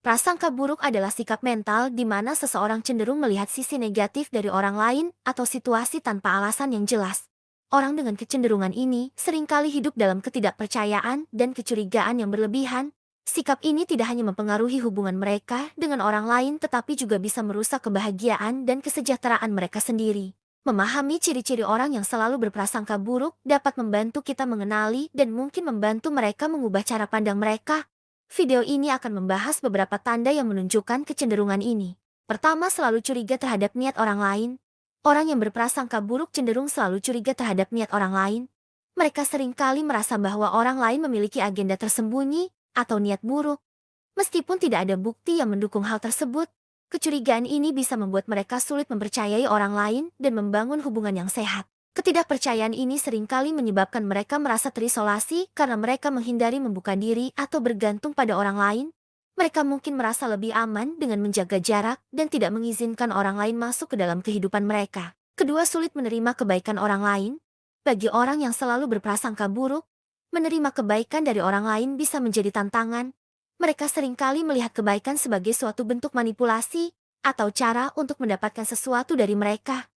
Prasangka buruk adalah sikap mental di mana seseorang cenderung melihat sisi negatif dari orang lain atau situasi tanpa alasan yang jelas. Orang dengan kecenderungan ini seringkali hidup dalam ketidakpercayaan dan kecurigaan yang berlebihan. Sikap ini tidak hanya mempengaruhi hubungan mereka dengan orang lain tetapi juga bisa merusak kebahagiaan dan kesejahteraan mereka sendiri. Memahami ciri-ciri orang yang selalu berprasangka buruk dapat membantu kita mengenali dan mungkin membantu mereka mengubah cara pandang mereka. Video ini akan membahas beberapa tanda yang menunjukkan kecenderungan ini. Pertama, selalu curiga terhadap niat orang lain. Orang yang berprasangka buruk cenderung selalu curiga terhadap niat orang lain. Mereka seringkali merasa bahwa orang lain memiliki agenda tersembunyi atau niat buruk. Meskipun tidak ada bukti yang mendukung hal tersebut, kecurigaan ini bisa membuat mereka sulit mempercayai orang lain dan membangun hubungan yang sehat. Ketidakpercayaan ini seringkali menyebabkan mereka merasa terisolasi karena mereka menghindari membuka diri atau bergantung pada orang lain. Mereka mungkin merasa lebih aman dengan menjaga jarak dan tidak mengizinkan orang lain masuk ke dalam kehidupan mereka. Kedua, sulit menerima kebaikan orang lain. Bagi orang yang selalu berprasangka buruk, menerima kebaikan dari orang lain bisa menjadi tantangan. Mereka seringkali melihat kebaikan sebagai suatu bentuk manipulasi atau cara untuk mendapatkan sesuatu dari mereka.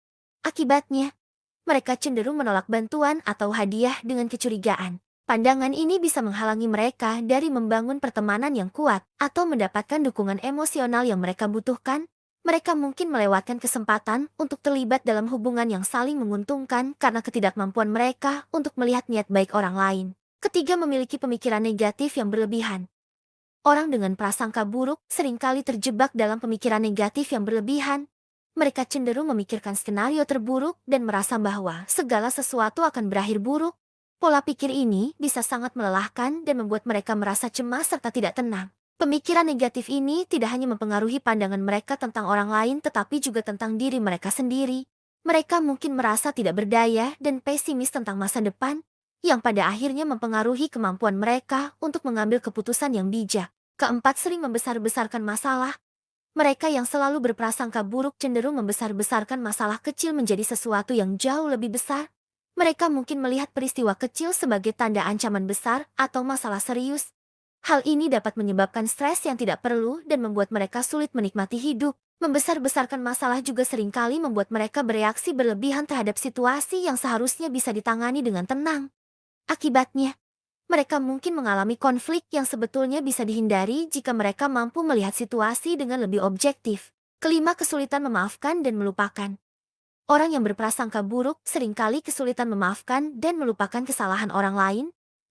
Akibatnya, mereka cenderung menolak bantuan atau hadiah dengan kecurigaan. Pandangan ini bisa menghalangi mereka dari membangun pertemanan yang kuat atau mendapatkan dukungan emosional yang mereka butuhkan. Mereka mungkin melewatkan kesempatan untuk terlibat dalam hubungan yang saling menguntungkan karena ketidakmampuan mereka untuk melihat niat baik orang lain. Ketiga, memiliki pemikiran negatif yang berlebihan. Orang dengan prasangka buruk seringkali terjebak dalam pemikiran negatif yang berlebihan. Mereka cenderung memikirkan skenario terburuk dan merasa bahwa segala sesuatu akan berakhir buruk. Pola pikir ini bisa sangat melelahkan dan membuat mereka merasa cemas serta tidak tenang. Pemikiran negatif ini tidak hanya mempengaruhi pandangan mereka tentang orang lain tetapi juga tentang diri mereka sendiri. Mereka mungkin merasa tidak berdaya dan pesimis tentang masa depan, yang pada akhirnya mempengaruhi kemampuan mereka untuk mengambil keputusan yang bijak. Keempat, sering membesar-besarkan masalah. Mereka yang selalu berprasangka buruk cenderung membesar-besarkan masalah kecil menjadi sesuatu yang jauh lebih besar. Mereka mungkin melihat peristiwa kecil sebagai tanda ancaman besar atau masalah serius. Hal ini dapat menyebabkan stres yang tidak perlu dan membuat mereka sulit menikmati hidup. Membesar-besarkan masalah juga seringkali membuat mereka bereaksi berlebihan terhadap situasi yang seharusnya bisa ditangani dengan tenang. Akibatnya, mereka mungkin mengalami konflik yang sebetulnya bisa dihindari jika mereka mampu melihat situasi dengan lebih objektif. Kelima, kesulitan memaafkan dan melupakan. Orang yang berprasangka buruk seringkali kesulitan memaafkan dan melupakan kesalahan orang lain.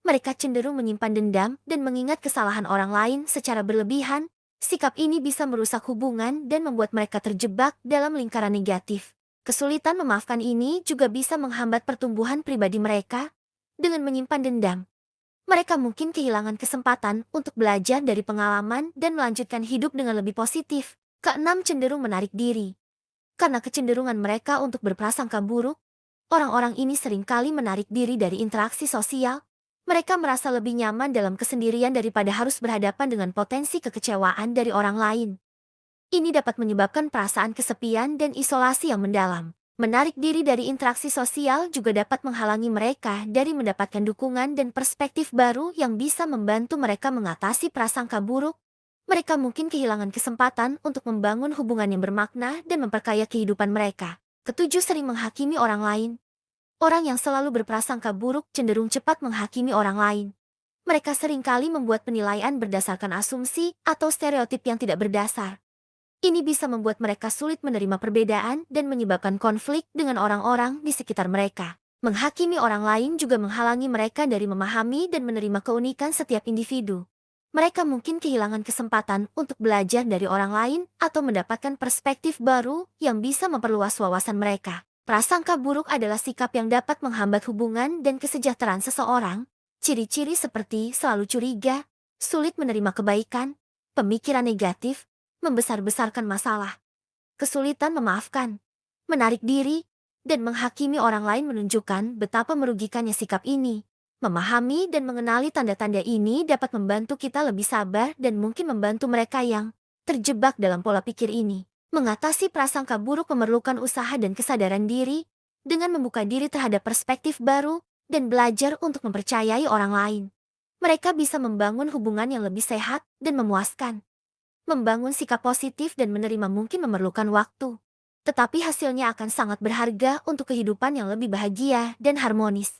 Mereka cenderung menyimpan dendam dan mengingat kesalahan orang lain secara berlebihan. Sikap ini bisa merusak hubungan dan membuat mereka terjebak dalam lingkaran negatif. Kesulitan memaafkan ini juga bisa menghambat pertumbuhan pribadi mereka. Dengan menyimpan dendam, mereka mungkin kehilangan kesempatan untuk belajar dari pengalaman dan melanjutkan hidup dengan lebih positif. Keenam, cenderung menarik diri. Karena kecenderungan mereka untuk berprasangka buruk, orang-orang ini seringkali menarik diri dari interaksi sosial. Mereka merasa lebih nyaman dalam kesendirian daripada harus berhadapan dengan potensi kekecewaan dari orang lain. Ini dapat menyebabkan perasaan kesepian dan isolasi yang mendalam. Menarik diri dari interaksi sosial juga dapat menghalangi mereka dari mendapatkan dukungan dan perspektif baru yang bisa membantu mereka mengatasi prasangka buruk. Mereka mungkin kehilangan kesempatan untuk membangun hubungan yang bermakna dan memperkaya kehidupan mereka. Ketujuh, sering menghakimi orang lain. Orang yang selalu berprasangka buruk cenderung cepat menghakimi orang lain. Mereka seringkali membuat penilaian berdasarkan asumsi atau stereotip yang tidak berdasar. Ini bisa membuat mereka sulit menerima perbedaan dan menyebabkan konflik dengan orang-orang di sekitar mereka. Menghakimi orang lain juga menghalangi mereka dari memahami dan menerima keunikan setiap individu. Mereka mungkin kehilangan kesempatan untuk belajar dari orang lain atau mendapatkan perspektif baru yang bisa memperluas wawasan mereka. Prasangka buruk adalah sikap yang dapat menghambat hubungan dan kesejahteraan seseorang. Ciri-ciri seperti selalu curiga, sulit menerima kebaikan, pemikiran negatif, membesar-besarkan masalah, kesulitan memaafkan, menarik diri, dan menghakimi orang lain menunjukkan betapa merugikannya sikap ini. Memahami dan mengenali tanda-tanda ini dapat membantu kita lebih sabar dan mungkin membantu mereka yang terjebak dalam pola pikir ini. Mengatasi prasangka buruk memerlukan usaha dan kesadaran diri, dengan membuka diri terhadap perspektif baru dan belajar untuk mempercayai orang lain. Mereka bisa membangun hubungan yang lebih sehat dan memuaskan. Membangun sikap positif dan menerima mungkin memerlukan waktu. Tetapi hasilnya akan sangat berharga untuk kehidupan yang lebih bahagia dan harmonis.